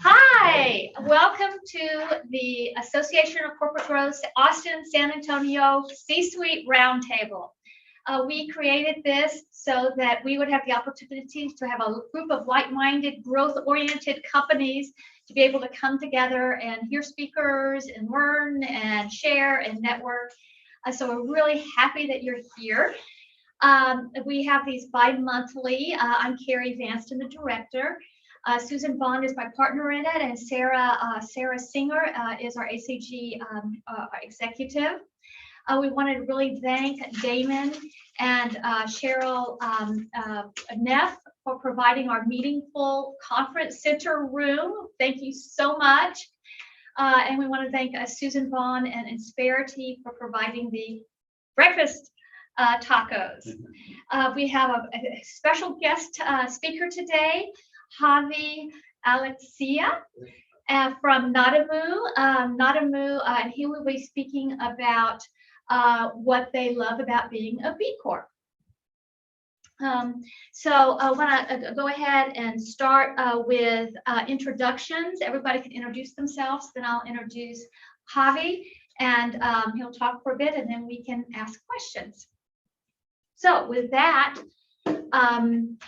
Hi, welcome to the Association of Corporate Growth Austin San Antonio C-Suite Roundtable. We created this so that we would have the opportunity to have a group of like-minded, growth-oriented companies to be able to come together and hear speakers and learn and share and network. So we're really happy that you're here. We have these bi-monthly. I'm Carrie Vanston, the director. Susan Bond is my partner in it, and Sarah Singer is our ACG executive. We wanted to really thank Damon and Cheryl Neff for providing our Meetingful Conference Center room. Thank you so much. And we want to thank Susan Bond and Insperity for providing the breakfast tacos. We have a special guest speaker today, Javier Alarcia from NadaMoo. NadaMoo, and he will be speaking about what they love about being a B Corp. So I want to go ahead and start with introductions. Everybody can introduce themselves, then I'll introduce Javi, and he'll talk for a bit, and then we can ask questions. So with that, I'm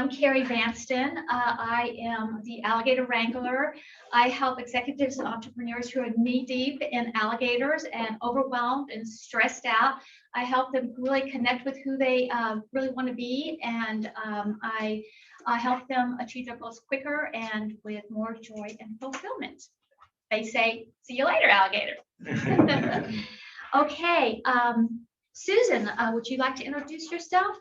Carrie Vanston. I am the alligator wrangler. I help executives and entrepreneurs who are knee-deep in alligators and overwhelmed and stressed out. I help them really connect with who they really want to be, and I help them achieve their goals quicker and with more joy and fulfillment. They say, "See you later, alligator." Okay, Susan, would you like to introduce yourself?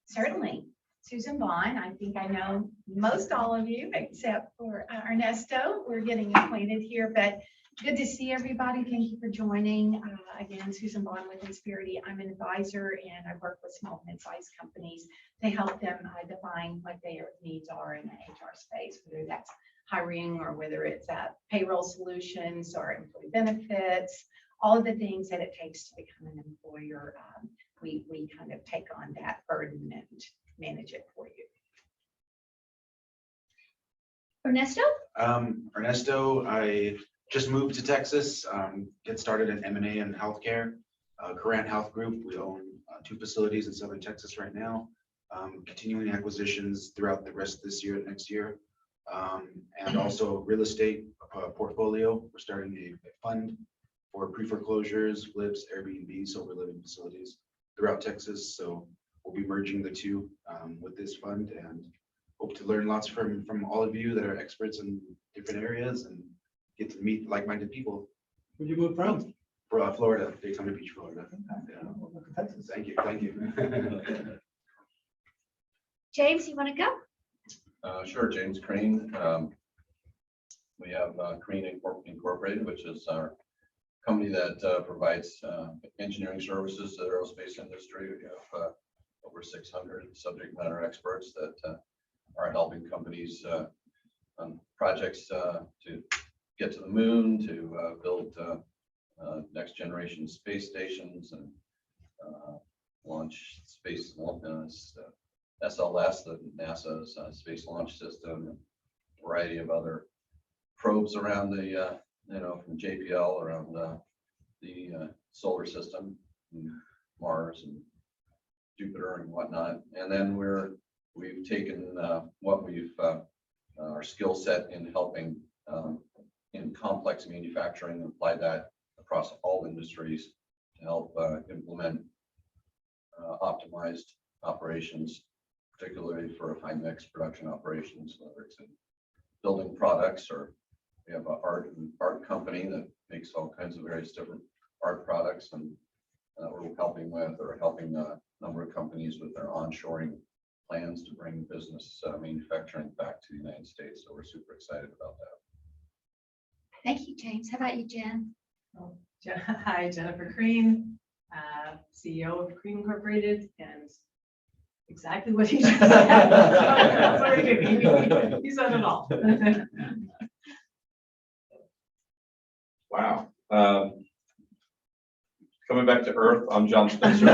Certainly. Susan Bond. I think I know most all of you except for Ernesto. We're getting acquainted here, but good to see everybody. Thank you for joining. Again, Susan Bond with Insperity. I'm an advisor and I work with small and mid-sized companies to help them define what their needs are in the HR space, whether that's hiring or whether it's payroll solutions or employee benefits, all of the things that it takes to become an employer. We kind of take on that burden and manage it for you. Ernesto? Ernesto, I just moved to Texas, get started in M&A and healthcare. Courant Health Group, we own 2 facilities in Southern Texas right now, continuing acquisitions throughout the rest of this year and next year. And also real estate portfolio. We're starting a fund for pre-foreclosures, flips, Airbnb, sober living facilities throughout Texas. So we'll be merging the 2 with this fund, and hope to learn lots from all of you that are experts in different areas and get to meet like-minded people. Where'd you move from? Florida, Daytona Beach, Florida. Yeah. Texas. Thank you. James, you want to go? Sure, James Crane. We have Crane Incorporated, which is our company that provides engineering services to the aerospace industry. We have over 600 subject matter experts that are helping companies on projects to get to the moon, to build next generation space stations, and launch space SLS, the NASA's space launch system, and a variety of other probes around the from JPL around the solar system, and Mars and Jupiter and whatnot. And then we've taken what we've our skill set in helping in complex manufacturing and apply that across all industries to help implement optimized operations, particularly for high mix production operations, whether it's in building products, or we have an art company that makes all kinds of various different art products, and we're helping a number of companies with their onshoring plans to bring business manufacturing back to the United States. So we're super excited about that. Thank you, James. How about you, Jen? Oh, hi, Jennifer Crane, CEO of Crane Incorporated, and exactly what he just said. Sorry, Vicky. You said it all. Wow. Coming back to Earth, I'm John Spencer.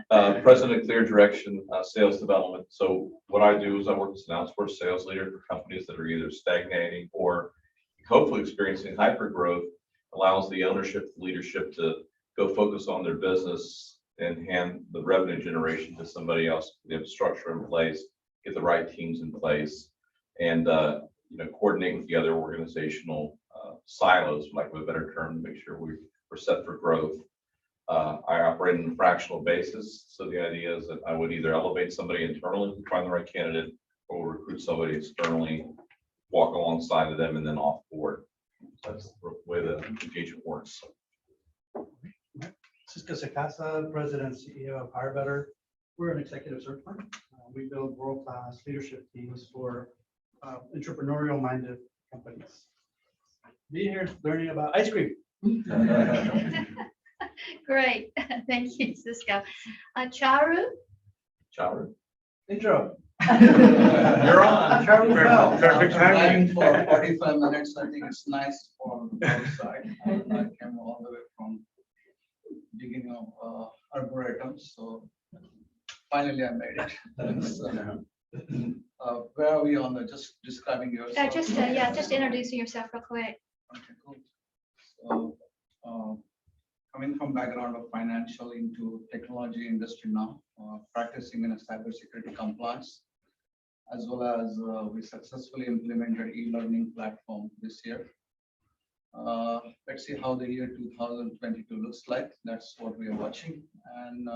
President of Clear Direction Sales Development. So what I do is I work as an outsourced sales leader for companies that are either stagnating or hopefully experiencing hyper growth. Allows the ownership, leadership to go focus on their business and hand the revenue generation to somebody else. They have structure in place, get the right teams in place, and coordinate with the other organizational silos, for lack of a better term, to make sure we're set for growth. I operate on a fractional basis, so the idea is that I would either elevate somebody internally to find the right candidate, or recruit somebody externally, walk alongside of them, and then off board. That's the way the engagement works. Cisco Secasa, President and CEO of Hire Better. We're an executive search firm. We build world-class leadership teams for entrepreneurial-minded companies. Be here learning about ice cream. Great. Thank you, Cisco. Charu? Charu. Intro. You're on. Perfect timing. For 45 minutes, I think it's nice for both sides. I came all the way from beginning of Arboretum, so finally I made it. So, where are we on the just describing yourself? Just introducing yourself real quick. Okay, cool. So, coming from background of financial into technology industry now, practicing in a cybersecurity compliance, as well as we successfully implemented e-learning platform this year. Let's see how the year 2022 looks like. That's what we are watching. And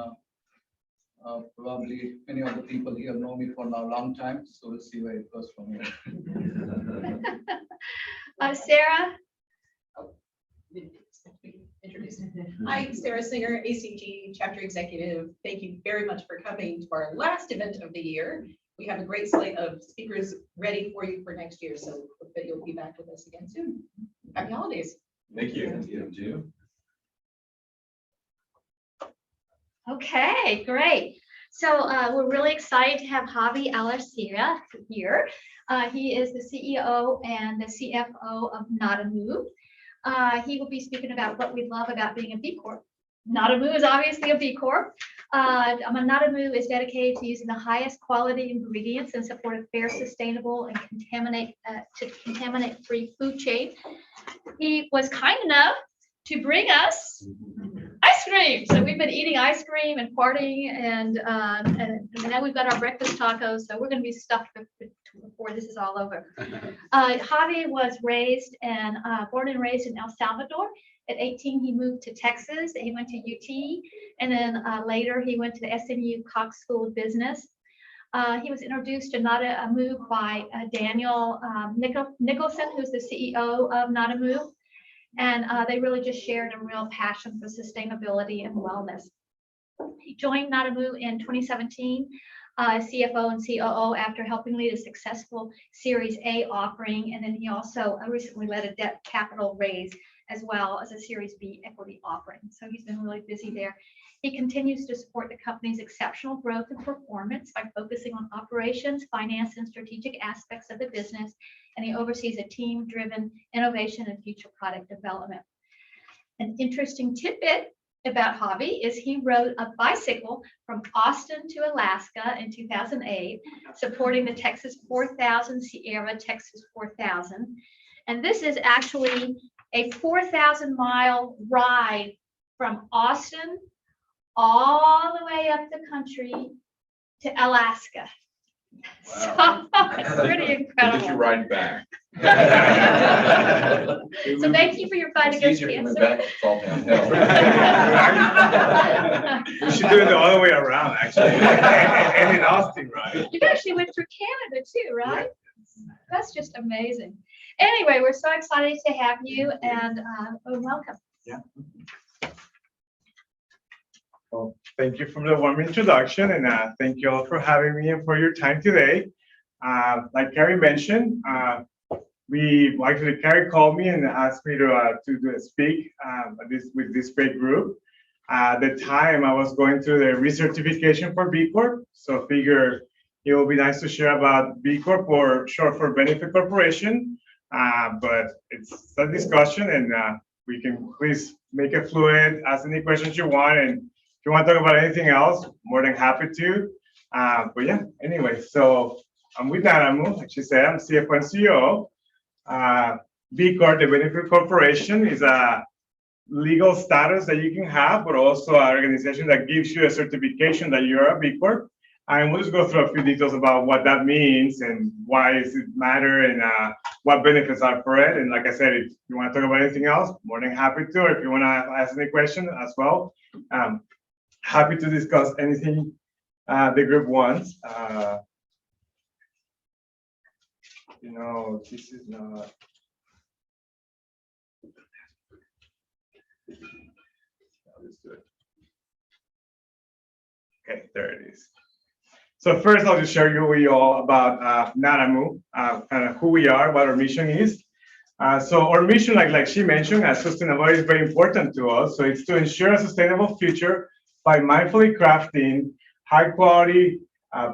probably many of the people here know me for now a long time, so we'll see where it goes from here. Sarah? Introduce. Hi, Sarah Singer, ACG Chapter Executive. Thank you very much for coming to our last event of the year. We have a great slate of speakers ready for you for next year, so hope that you'll be back with us again soon. Happy holidays. Thank you. Thank you. Okay, great. So we're really excited to have Javi Alarcia here. He is the CEO and the CFO of NadaMoo. He will be speaking about what we love about being a B Corp. NadaMoo is obviously a B Corp. NadaMoo is dedicated to using the highest quality ingredients in support of fair, sustainable, and contaminant-free food chain. He was kind enough to bring us ice cream. So we've been eating ice cream and partying, and now we've got our breakfast tacos. So we're going to be stuffed before this is all over. Javi was born and raised in El Salvador. At 18, he moved to Texas. He went to UT, and then later he went to the SMU Cox School of Business. He was introduced to NadaMoo by Daniel Nicholson, who's the CEO of NadaMoo. And they really just shared a real passion for sustainability and wellness. He joined NadaMoo in 2017, CFO and COO, after helping lead a successful Series A offering. And then he also recently led a debt capital raise, as well as a Series B equity offering. So he's been really busy there. He continues to support the company's exceptional growth and performance by focusing on operations, finance, and strategic aspects of the business. And he oversees a team-driven innovation and future product development. An interesting tidbit about Javi is he rode a bicycle from Austin to Alaska in 2008, supporting the Texas 4000 Sierra Texas 4000. And this is actually a 4,000-mile ride from Austin all the way up the country to Alaska. Wow. So it's pretty incredible. Did you ride back? So thank you for your fight It's against easier coming cancer. back, it's all downhill. We should do it the other way around, actually. And in Austin, right? You actually went through Canada too, right? That's just amazing. Anyway, we're so excited to have you, and welcome. Yeah. Well, thank you for the warm introduction, and thank you all for having me and for your time today. Like Carrie mentioned, Carrie called me and asked me to speak with this great group. At the time, I was going through the recertification for B Corp, so figure it will be nice to share about B Corp, or short for Benefit Corporation. But it's a discussion, and we can please make it fluid, ask any questions you want, and you want to talk about anything else, more than happy to. But yeah, anyway, so I'm with NadaMoo, like she said, I'm CFO and CEO. B Corp, the Benefit Corporation, is a legal status that you can have, but also an organization that gives you a certification that you're a B Corp. And we'll just go through a few details about what that means and why does it matter and what benefits are for it. And like I said, if you want to talk about anything else, more than happy to, or if you want to ask any question as well, happy to discuss anything the group wants. This is not. Let's do it. Okay, there it is. So first, I'll just share you with you all about NadaMoo, kind of who we are, what our mission is. So our mission, like she mentioned, sustainability is very important to us. So it's to ensure a sustainable future by mindfully crafting high quality,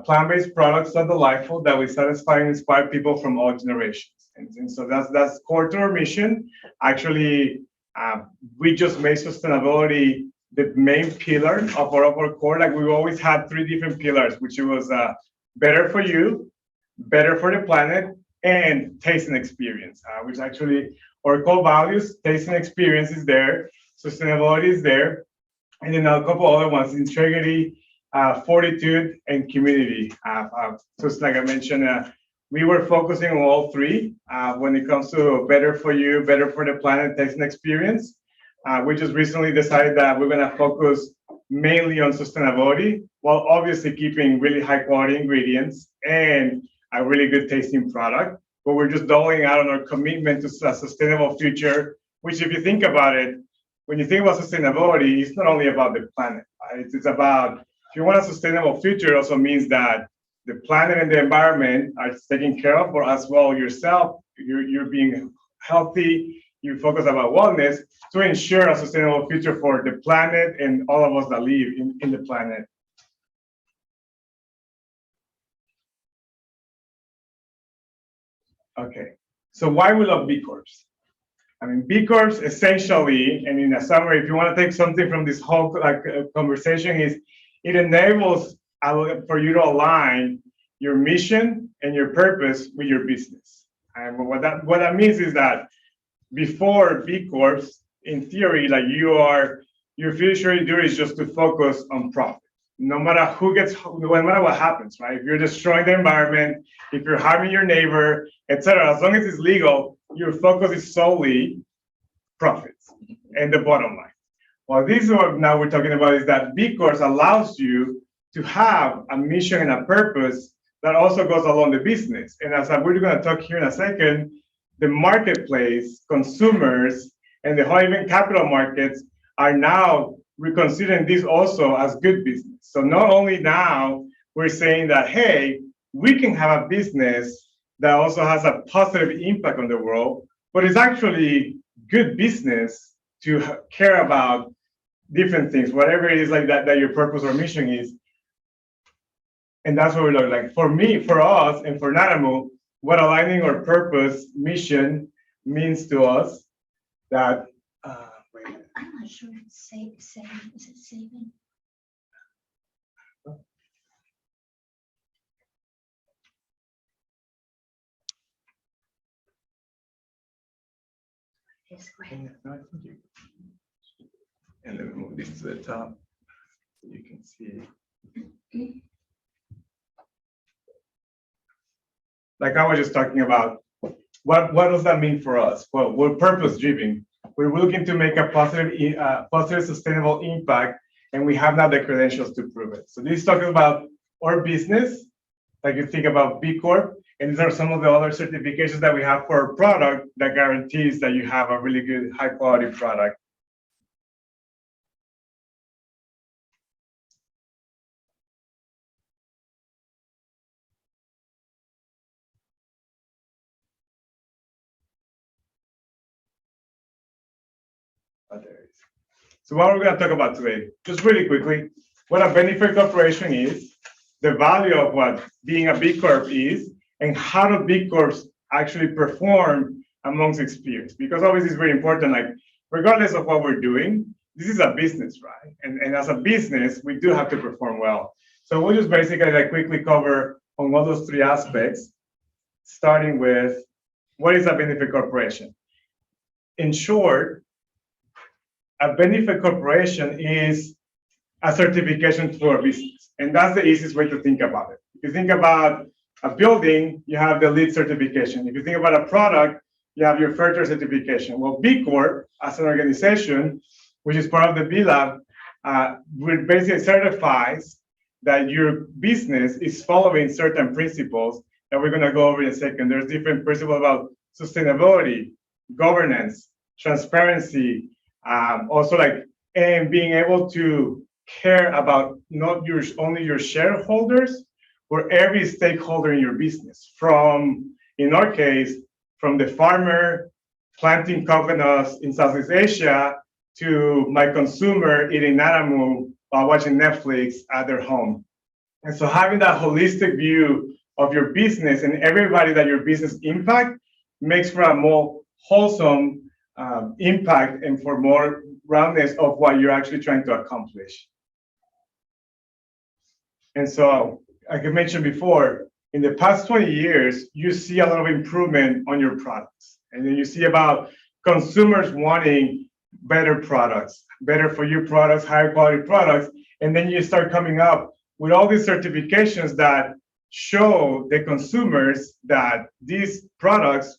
plant-based products that are delightful, that will satisfy and inspire people from all generations. And so that's core to our mission. Actually, we just made sustainability the main pillar of our core. Like we've always had three different pillars, which was better for you, better for the planet, and taste and experience, which actually our core values, taste and experience is there, sustainability is there, and then a couple other ones, integrity, fortitude, and community. Just like I mentioned, we were focusing on all three when it comes to better for you, better for the planet, taste and experience. We just recently decided that we're going to focus mainly on sustainability, while obviously keeping really high quality ingredients and a really good tasting product. But we're just doubling out on our commitment to a sustainable future, which if you think about it, when you think about sustainability, it's not only about the planet, right? It's about, if you want a sustainable future, it also means that the planet and the environment are taken care of, or as well yourself, you're being healthy, you focus about wellness to ensure a sustainable future for the planet and all of us that live in the planet. Okay, so why we love B Corps? I mean, B Corps essentially, and in a summary, if you want to take something from this whole conversation, is it enables for you to align your mission and your purpose with your business. And what that means is that before B Corps, in theory, like your fiduciary duty is just to focus on profit. No matter no matter what happens, right? If you're destroying the environment, if you're harming your neighbor, etc., as long as it's legal, your focus is solely profits and the bottom line. Well, this is what now we're talking about, is that B Corps allows you to have a mission and a purpose that also goes along the business. And as we're going to talk here in a second, the marketplace, consumers, and the whole even capital markets are now reconsidering this also as good business. So not only now we're saying that, hey, we can have a business that also has a positive impact on the world, but it's actually good business to care about different things, whatever it is like that your purpose or mission is. And that's what we look like. For me, for us, and for NadaMoo, what aligning our purpose, mission means to us that, wait a minute. I'm not sure if it's saving. Is it saving? Yes, go ahead. No, I think you. And then move this to the top so you can see. Like I was just talking about, what does that mean for us? Well, we're purpose driven. We're looking to make a positive, sustainable impact, and we have now the credentials to prove it. So this is talking about our business, like you think about B Corp, and these are some of the other certifications that we have for our product that guarantees that you have a really good, high quality product. Oh, there it is. So what we're going to talk about today, just really quickly, what a benefit corporation is, the value of what being a B Corp is, and how do B Corps actually perform amongst experience. Because obviously it's very important, like regardless of what we're doing, this is a business, right? And as a business, we do have to perform well. So we'll just basically like quickly cover on all those three aspects, starting with what is a benefit corporation? In short, a benefit corporation is a certification for a business. And that's the easiest way to think about it. If you think about a building, you have the LEED certification. If you think about a product, you have your Fair Trade certification. Well, B Corp, as an organization, which is part of the B Lab, basically certifies that your business is following certain principles that we're going to go over in a second. There's different principles about sustainability, governance, transparency, also like, and being able to care about not only your shareholders, but every stakeholder in your business. From, in our case, from the farmer planting coconuts in Southeast Asia to my consumer eating NadaMoo while watching Netflix at their home. And so having that holistic view of your business and everybody that your business impact makes for a more wholesome impact and for more roundness of what you're actually trying to accomplish. And so, like I mentioned before, in the past 20 years, you see a lot of improvement on your products. And then you see about consumers wanting better products, better for you products, higher quality products. And then you start coming up with all these certifications that show the consumers that these products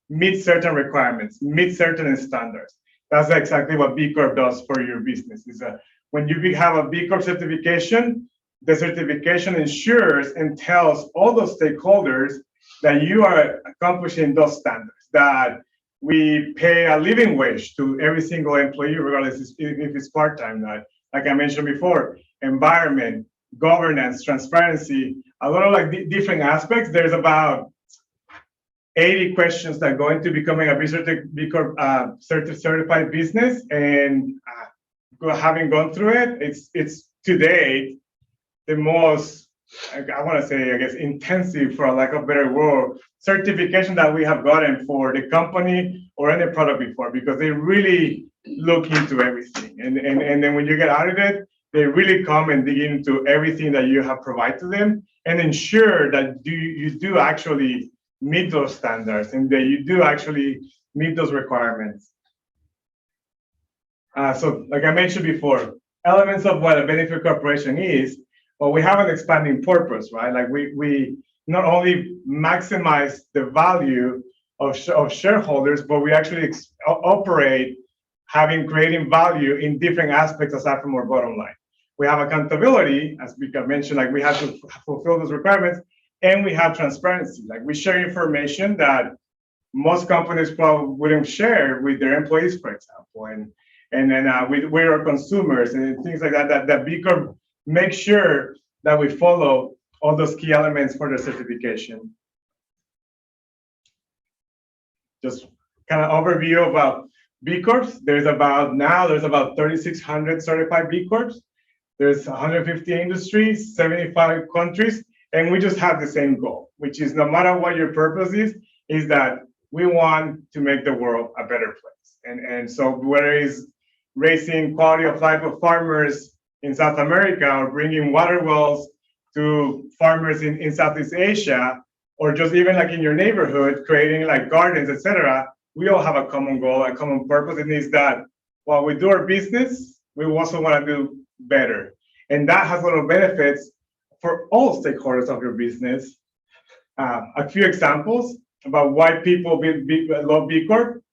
meet certain requirements, meet certain standards. That's exactly what B Corp does for your business. Is that when you have a B Corp certification, the certification ensures and tells all those stakeholders that you are accomplishing those standards, that we pay a living wage to every single employee, regardless if it's part-time. Like I mentioned before, environment, governance, transparency, a lot of like different aspects. There's about 80 questions that go into becoming a B Corp certified business. And having gone through it, it's today the most, I want to say, I guess, intensive, for a lack of a better word, certification that we have gotten for the company or any product before, because they really look into everything. And then when you get out of it, they really come and dig into everything that you have provided to them and ensure that you do actually meet those standards and that you do actually meet those requirements. So like I mentioned before, elements of what a benefit corporation is, well, we have an expanding purpose, right? Like we not only maximize the value of shareholders, but we actually operate creating value in different aspects aside from our bottom line. We have accountability, as we mentioned, like we have to fulfill those requirements, and we have transparency. Like we share information that most companies probably wouldn't share with their employees, for example, and then with our consumers and things like that. That B Corp make sure that we follow all those key elements for the certification. Just kind of overview about B Corps. There's about 3,600 certified B Corps. There's 150 industries, 75 countries, and we just have the same goal, which is no matter what your purpose is that we want to make the world a better place. And so whether it's raising quality of life of farmers in South America, or bringing water wells to farmers in Southeast Asia, or just even like in your neighborhood, creating like gardens, etc., we all have a common goal, a common purpose, and is that while we do our business, we also want to do better. And that has a lot of benefits for all stakeholders of your business. A few examples about why people love B Corp.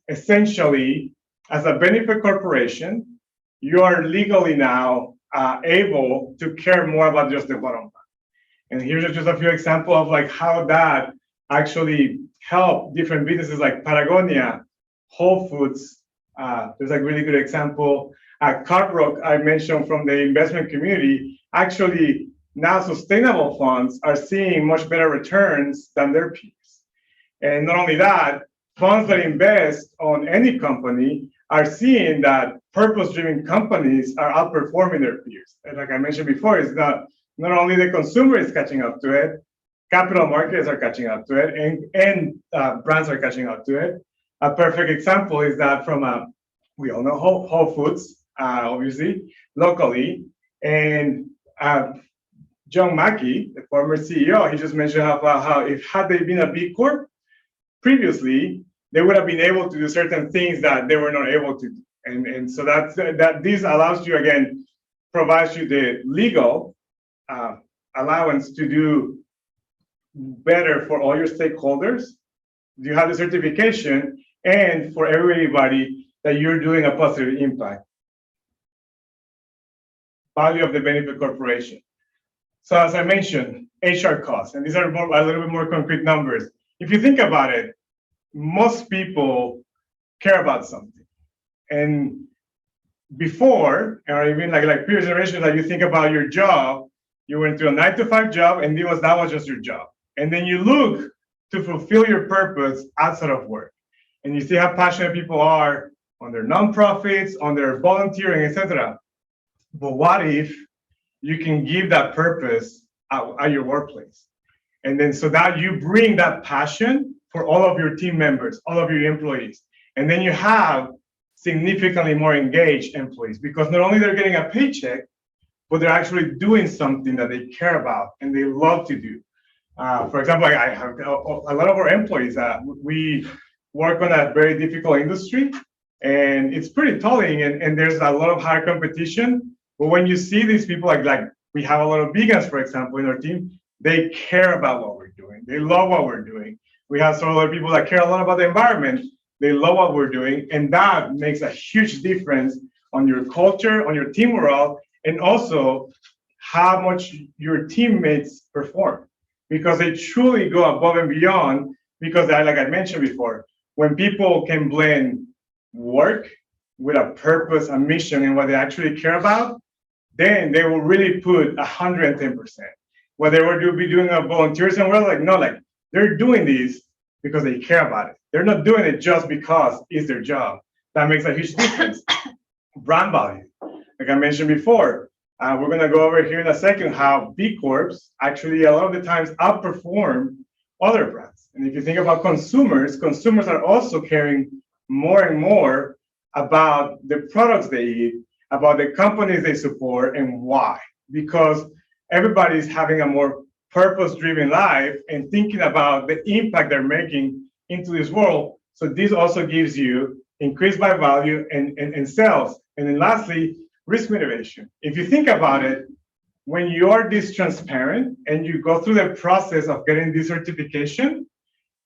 Essentially, as a benefit corporation, you are legally now able to care more about just the bottom line. And here's just a few examples of like how that actually help different businesses like Patagonia, Whole Foods. There's a really good example. Carprock, I mentioned from the investment community, actually now sustainable funds are seeing much better returns than their peers. And not only that, funds that invest on any company are seeing that purpose-driven companies are outperforming their peers. And like I mentioned before, it's not only the consumer is catching up to it, capital markets are catching up to it, and brands are catching up to it. A perfect example is that from a We all know Whole Foods, obviously, locally. And John Mackey, the former CEO, he just mentioned how if had they been a B Corp previously, they would have been able to do certain things that they were not able to do. And so that this allows you, again, provides you the legal allowance to do better for all your stakeholders. You have the certification, and for everybody that you're doing a positive impact. Value of the benefit corporation. So as I mentioned, HR costs, and these are a little bit more concrete numbers. If you think about it, most people care about something. And before, or even like previous generations, like you think about your job, you went to a 9-to-5 job, and that was just your job. And then you look to fulfill your purpose outside of work. And you see how passionate people are on their nonprofits, on their volunteering, etc. But what if you can give that purpose at your workplace? And then so that you bring that passion for all of your team members, all of your employees. And then you have significantly more engaged employees, because not only they're getting a paycheck, but they're actually doing something that they care about and they love to do. For example, I have a lot of our employees, we work on a very difficult industry, and it's pretty tolling, and there's a lot of high competition. But when you see these people, like we have a lot of vegans, for example, in our team, they care about what we're doing. They love what we're doing. We have some other people that care a lot about the environment. They love what we're doing, and that makes a huge difference on your culture, on your team morale, and also how much your teammates perform, because they truly go above and beyond. Because like I mentioned before, when people can blend work with a purpose, a mission, and what they actually care about, then they will really put 110%. What they will be doing a volunteerism, we're like, no, like they're doing these because they care about it. They're not doing it just because it's their job. That makes a huge difference. Brand value, like I mentioned before, we're gonna go over here in a second how B Corps actually a lot of the times outperform other brands. And if you think about consumers are also caring more and more about the products they eat, about the companies they support, and why. Because everybody's having a more purpose-driven life and thinking about the impact they're making into this world. So this also gives you increased by value and sales. And then lastly, risk mitigation. If you think about it, when you are this transparent and you go through the process of getting this certification,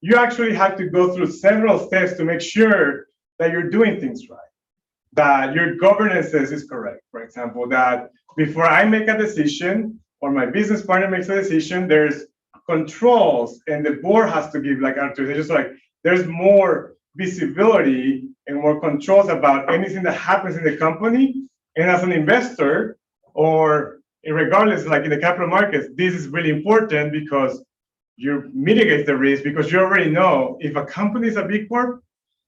you actually have to go through several steps to make sure that you're doing things right, that your governance is correct. For example, that before I make a decision or my business partner makes a decision, there's controls and the board has to give like authorization. So like there's more visibility and more controls about anything that happens in the company. And as an investor, or regardless, like in the capital markets, this is really important because you mitigate the risk, because you already know if a company is a big corp,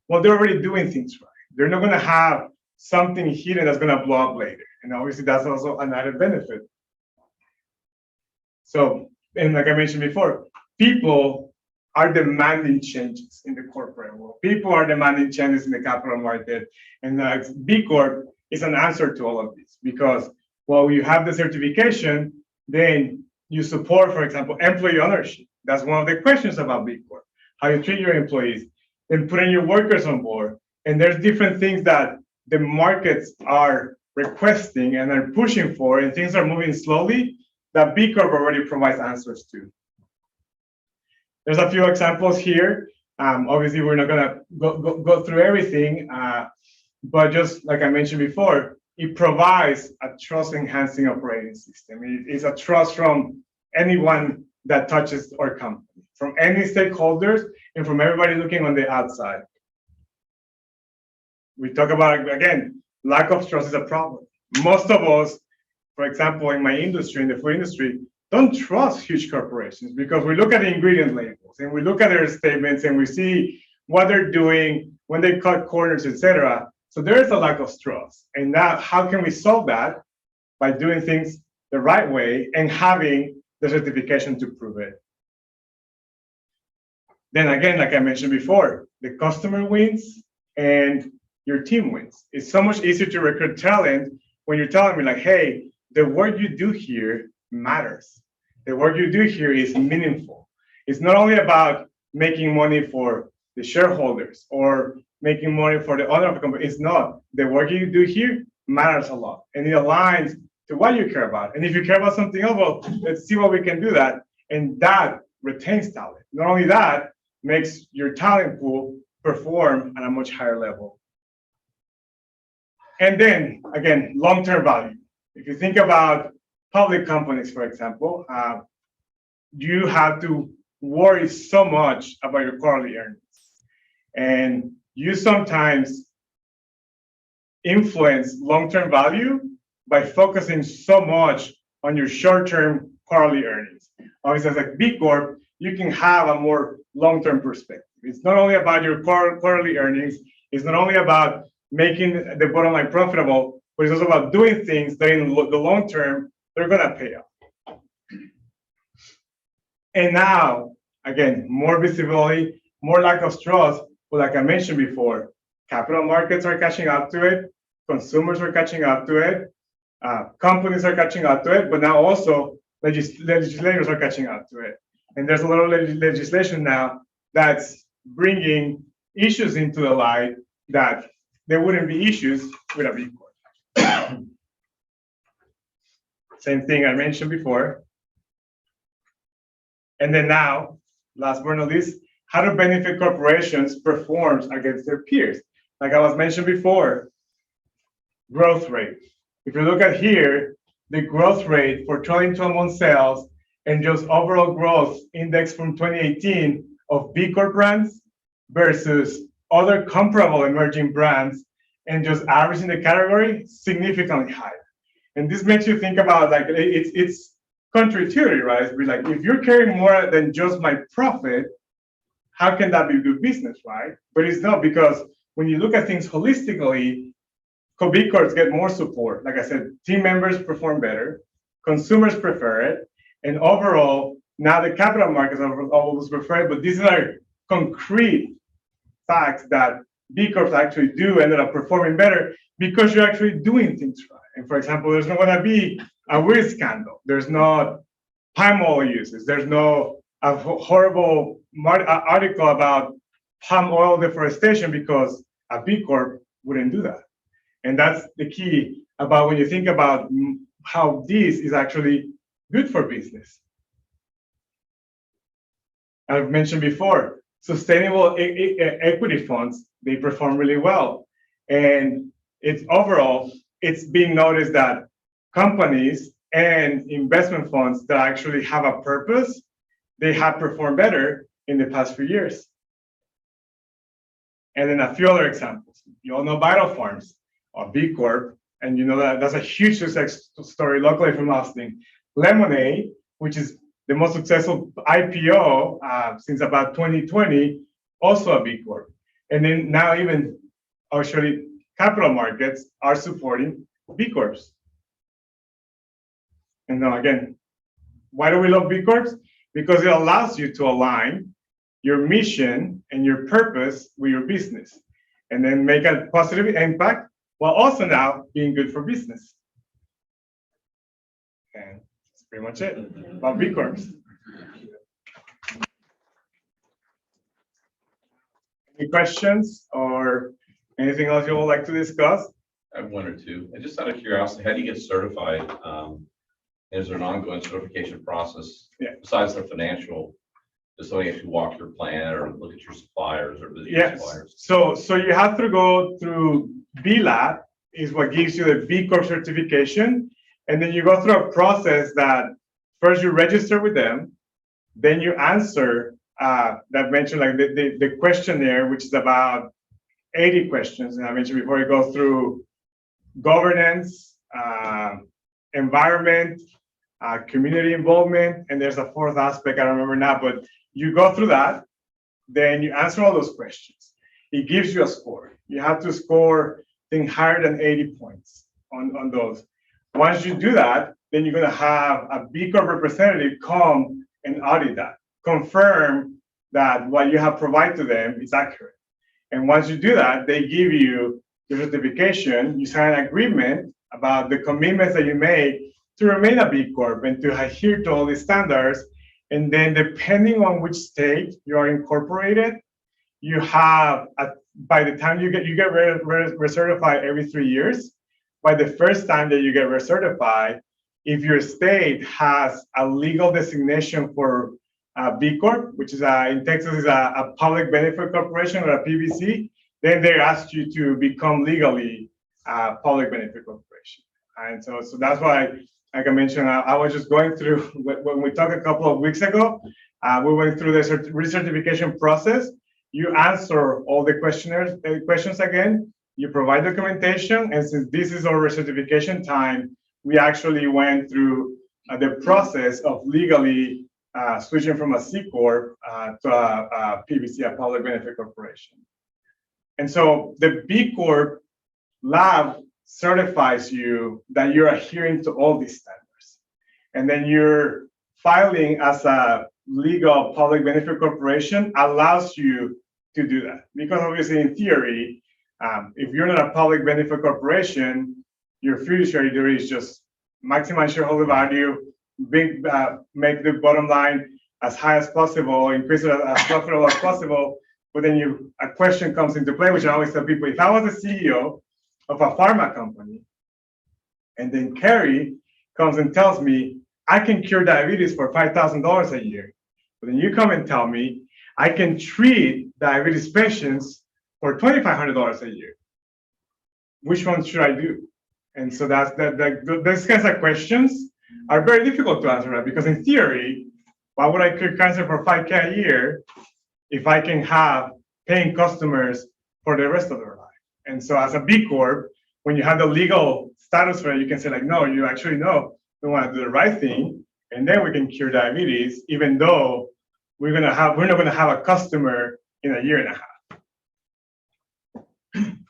well, they're already doing things right. They're not going to have something hidden that's going to blow up later. And obviously that's also an added benefit. So, and like I mentioned before, people are demanding changes in the corporate world. People are demanding changes in the capital market. And B Corp is an answer to all of this, because while you have the certification, then you support, for example, employee ownership. That's one of the questions about B Corp, how you treat your employees, and putting your workers on board. And there's different things that the markets are requesting and are pushing for, and things are moving slowly, that B Corp already provides answers to. There's a few examples here. Obviously, we're not gonna go through everything, but just like I mentioned before, it provides a trust-enhancing operating system. It's a trust from anyone that touches our company, from any stakeholders, and from everybody looking on the outside. We talk about, again, lack of trust is a problem. Most of us, for example, in my industry, in the food industry, don't trust huge corporations because we look at the ingredient labels and we look at their statements and we see what they're doing when they cut corners, etc. So there is a lack of trust. And now, how can we solve that? By doing things the right way and having the certification to prove it. Then again, like I mentioned before, the customer wins and your team wins. It's so much easier to recruit talent when you're telling me like, hey, the work you do here matters. The work you do here is meaningful. It's not only about making money for the shareholders or making money for the owner of the company. It's not. The work you do here matters a lot, and it aligns to what you care about. And if you care about something else, well, let's see what we can do that. And that retains talent. Not only that, makes your talent pool perform at a much higher level. And then again, long-term value. If you think about public companies, for example, you have to worry so much about your quarterly earnings. And you sometimes influence long-term value by focusing so much on your short-term quarterly earnings. Obviously, as a B Corp, you can have a more long-term perspective. It's not only about your quarterly earnings, it's not only about making the bottom line profitable, but it's also about doing things that in the long term, they're gonna pay off. And now, again, more visibility, more lack of trust, but like I mentioned before, capital markets are catching up to it, consumers are catching up to it, companies are catching up to it, but now also legislators are catching up to it. And there's a lot of legislation now that's bringing issues into the light that there wouldn't be issues with a B Corp. Same thing I mentioned before. And then now, last but not least, how do benefit corporations perform against their peers? Like I was mentioned before, growth rate. If you look at here, the growth rate for trailing 12-month sales and just overall growth index from 2018 of B Corp brands versus other comparable emerging brands and just averaging the category significantly higher. And this makes you think about like it's counterintuitive, right? Be like, if you're carrying more than just my profit, how can that be good business, right? But it's not, because when you look at things holistically, B Corps get more support. Like I said, team members perform better, consumers prefer it, and overall, now the capital markets are always prefer it, but these are concrete facts that B Corps actually do end up performing better because you're actually doing things right. And for example, there's not gonna be a weird scandal. There's no palm oil uses. There's no a horrible article about palm oil deforestation because a B Corp wouldn't do that. And that's the key about when you think about how this is actually good for business. I've mentioned before, sustainable equity funds, they perform really well. And it's overall, it's being noticed that companies and investment funds that actually have a purpose, they have performed better in the past few years. And then a few other examples. You all know Vital Farms, or B Corp, and you know that that's a huge success story locally from Austin. Lemonade, which is the most successful IPO since about 2020, also a B Corp. And then now even actually capital markets are supporting B Corps. And now again, why do we love B Corps? Because it allows you to align your mission and your purpose with your business, and then make a positive impact while also now being good for business. And that's pretty much it about B Corps. Any questions or anything else you would like to discuss? I have one or two. And just out of curiosity, how do you get certified? Is there an ongoing certification process? Yeah. Besides the financial, does somebody actually walk your plan or look at your suppliers or visit your Yes. suppliers? So you have to go through B-Lab is what gives you the B Corp certification. And then you go through a process that first you register with them, then you answer that mentioned like the questionnaire, which is about 80 questions. And I mentioned before, you go through governance, environment, community involvement, and there's a fourth aspect, I don't remember now, but you go through that, then you answer all those questions. It gives you a score. You have to score things higher than 80 points on those. Once you do that, then you're gonna have a B Corp representative come and audit that, confirm that what you have provided to them is accurate. And once you do that, they give you the certification, you sign an agreement about the commitments that you make to remain a B Corp and to adhere to all the standards. And then depending on which state you are incorporated, you have, by the time you get recertified every 3 years. By the first time that you get recertified, if your state has a legal designation for B Corp, which is in Texas is a public benefit corporation or a PBC, then they ask you to become legally a public benefit corporation. And so that's why, like I mentioned, I was just going through, when we talked a couple of weeks ago, we went through the recertification process. You answer all the questions again, you provide documentation, and since this is our recertification time, we actually went through the process of legally switching from a C Corp to a PBC, a public benefit corporation. And so the B Corp lab certifies you that you're adhering to all these standards. And then your filing as a legal public benefit corporation allows you to do that. Because obviously in theory, if you're not a public benefit corporation, your fiduciary duty is just maximize shareholder value, make the bottom line as high as possible, increase it as profitable as possible. But then a question comes into play, which I always tell people, if I was the CEO of a pharma company, and then Carrie comes and tells me, I can cure diabetes for $5,000 a year. But then you come and tell me, I can treat diabetes patients for $2,500 a year. Which one should I do? And so those kinds of questions are very difficult to answer, right? Because in theory, why would I cure cancer for $5,000 a year if I can have paying customers for the rest of their life? And so as a B Corp, when you have the legal status for it, you can say like, no, you actually know we want to do the right thing, and then we can cure diabetes, even though we're not going to have a customer in a year and a half.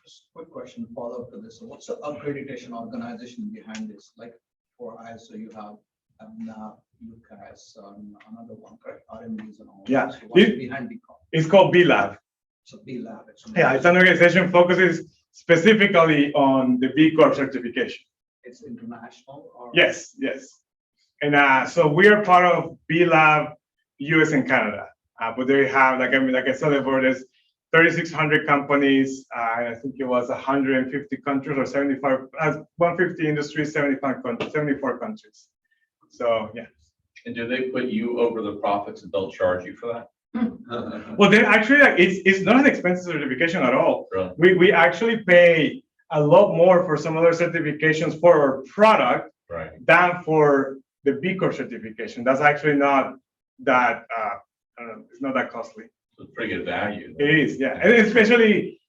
Just quick question, follow up to this. So what's the accreditation organization behind this? Like for ISO, you have UCAS, another one, correct? RMDs and all. Yeah. So what's behind B Corp? It's called B Lab. So B Lab. Yeah, it's an organization focuses specifically on the B Corp certification. It's international or? Yes. And so we are part of B Lab, US and Canada. But they have, like I said before, there's 3,600 companies. I think it was 150 countries or 75, 150 industries, 74 countries. So, yeah. And do they put you over the profits and don't charge you for that? Well, then actually, it's not an expensive certification at all. Really? We actually pay a lot more for some other certifications for our product than for the B Corp certification. That's actually not that, it's not that costly. So it's pretty good value. It is, yeah. And especially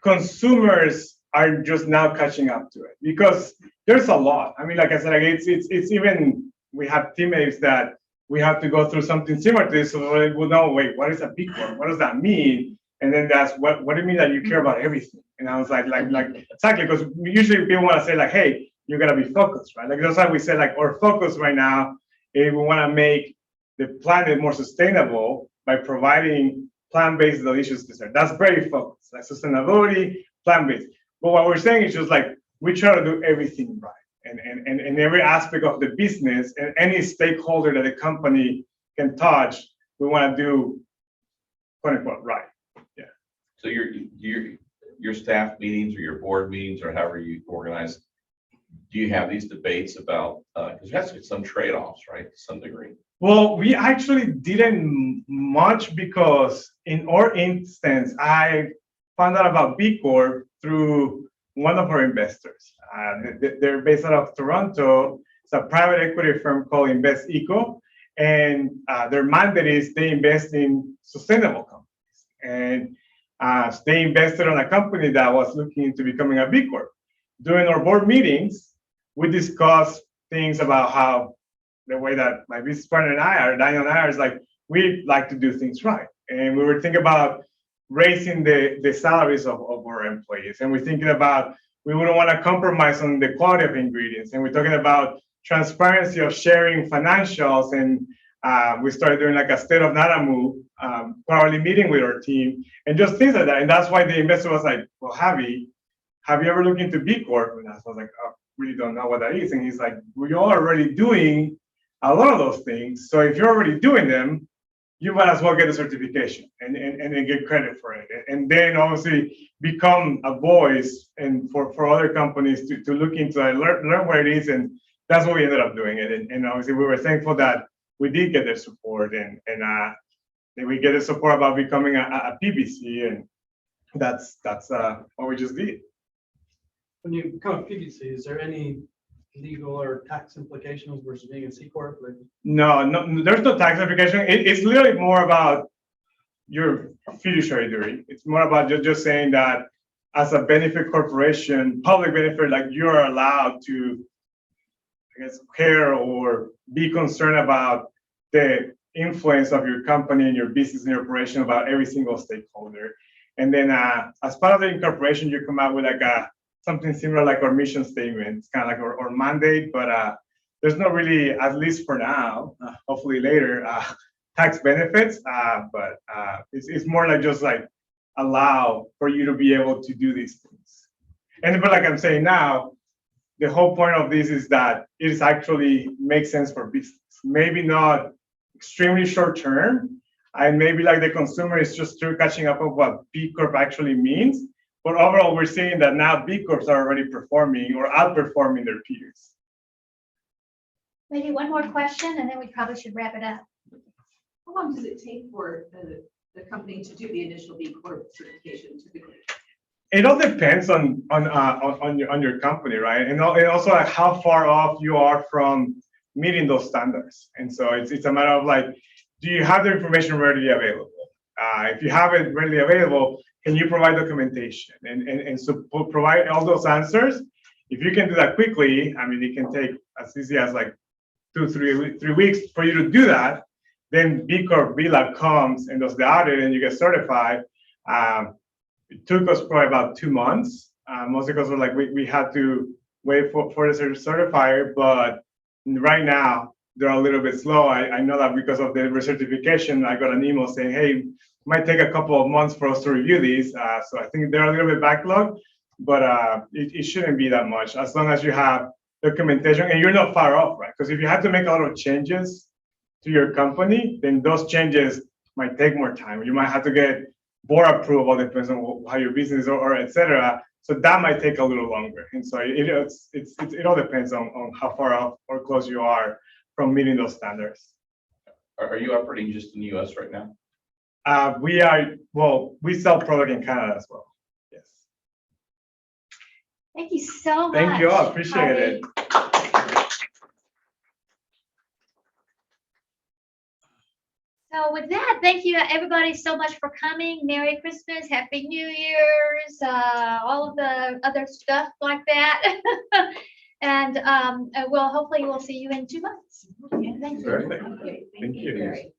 consumers are just now catching up to it because there's a lot. I mean, like I said, like it's even, we have teammates that we have to go through something similar to this. So we'll know, wait, what is a B Corp? What does that mean? And then that's what do you mean that you care about everything? And I was like exactly, because usually people want to say like, hey, you gotta be focused, right? Like that's why we say like our focus right now, we want to make the planet more sustainable by providing plant-based delicious dessert. That's very focused, like sustainability, plant-based. But what we're saying is just like we try to do everything right. And every aspect of the business and any stakeholder that the company can touch, we want to do quote unquote right. Yeah. So your staff meetings or your board meetings or however you organize, do you have these debates about because there has to be some trade-offs, right? To some degree. Well, we actually didn't much because in our instance, I found out about B Corp through one of our investors. They're based out of Toronto. It's a private equity firm called Invest Eco, and their mandate is they invest in sustainable companies. And they invested on a company that was looking into becoming a B Corp. During our board meetings, we discussed things about how the way that my business partner and Daniel and I is like, we like to do things right. And we were thinking about raising the salaries of our employees. And we're thinking about, we wouldn't want to compromise on the quality of ingredients. And we're talking about transparency of sharing financials. And we started doing like a state of NadaMoo quarterly meeting with our team and just things like that. And that's why the investor was like, well, Javi, have you ever looked into B Corp? And I was like, oh, really don't know what that is. And he's like, we're already doing a lot of those things. So if you're already doing them, you might as well get a certification and then get credit for it. And then obviously become a voice and for other companies to look into it, learn what it is. And that's what we ended up doing it. And obviously we were thankful that we did get their support and we get the support about becoming a PBC. And that's what we just did. When you become a PBC, is there any legal or tax implications versus being a C Corp? Like, No, there's no tax implication. It's literally more about your fiduciary duty. It's more about just saying that as a benefit corporation, public benefit, like you're allowed to, I guess, care or be concerned about the influence of your company and your business and your operation about every single stakeholder. And then as part of the incorporation, you come out with like something similar like our mission statement. It's kind of like our mandate, but there's not really, at least for now, hopefully later, tax benefits, but it's more like just like allow for you to be able to do these things. And but like I'm saying now, the whole point of this is that it is actually makes sense for business. Maybe not extremely short term, and maybe like the consumer is just still catching up on what B Corp actually means. But overall, we're seeing that now B Corps are already performing or outperforming their peers. Maybe one more question and then we probably should wrap it up. How long does it take for the company to do the initial B Corp certification typically? It all depends on your company, right? And also like how far off you are from meeting those standards. And so it's a matter of like, do you have the information readily available? If you have it readily available, can you provide documentation and so provide all those answers? If you can do that quickly, I mean, it can take as easy as like 2-3 weeks for you to do that. Then B Corp B Lab comes and does the audit and you get certified. It took us probably about 2 months, mostly because like we had to wait for the certifier, but right now they're a little bit slow. I know that because of the recertification, I got an email saying, hey, it might take a couple of months for us to review these. So I think they're a little bit backlogged, but it shouldn't be that much as long as you have documentation and you're not far off, right? Because if you have to make a lot of changes to your company, then those changes might take more time. You might have to get board approval, depends on how your business or et cetera. So that might take a little longer. And so it all depends on how far off or close you are from meeting those standards. Are you operating just in the US right now? We sell product in Canada as well. Yes. Thank you so much. Thank you all, appreciate it. So with that, thank you everybody so much for coming. Merry Christmas, Happy New Year's, all of the other stuff like that. And hopefully we'll see you in 2 months. Yeah, thank you. Perfect. Okay, Thank you. Very.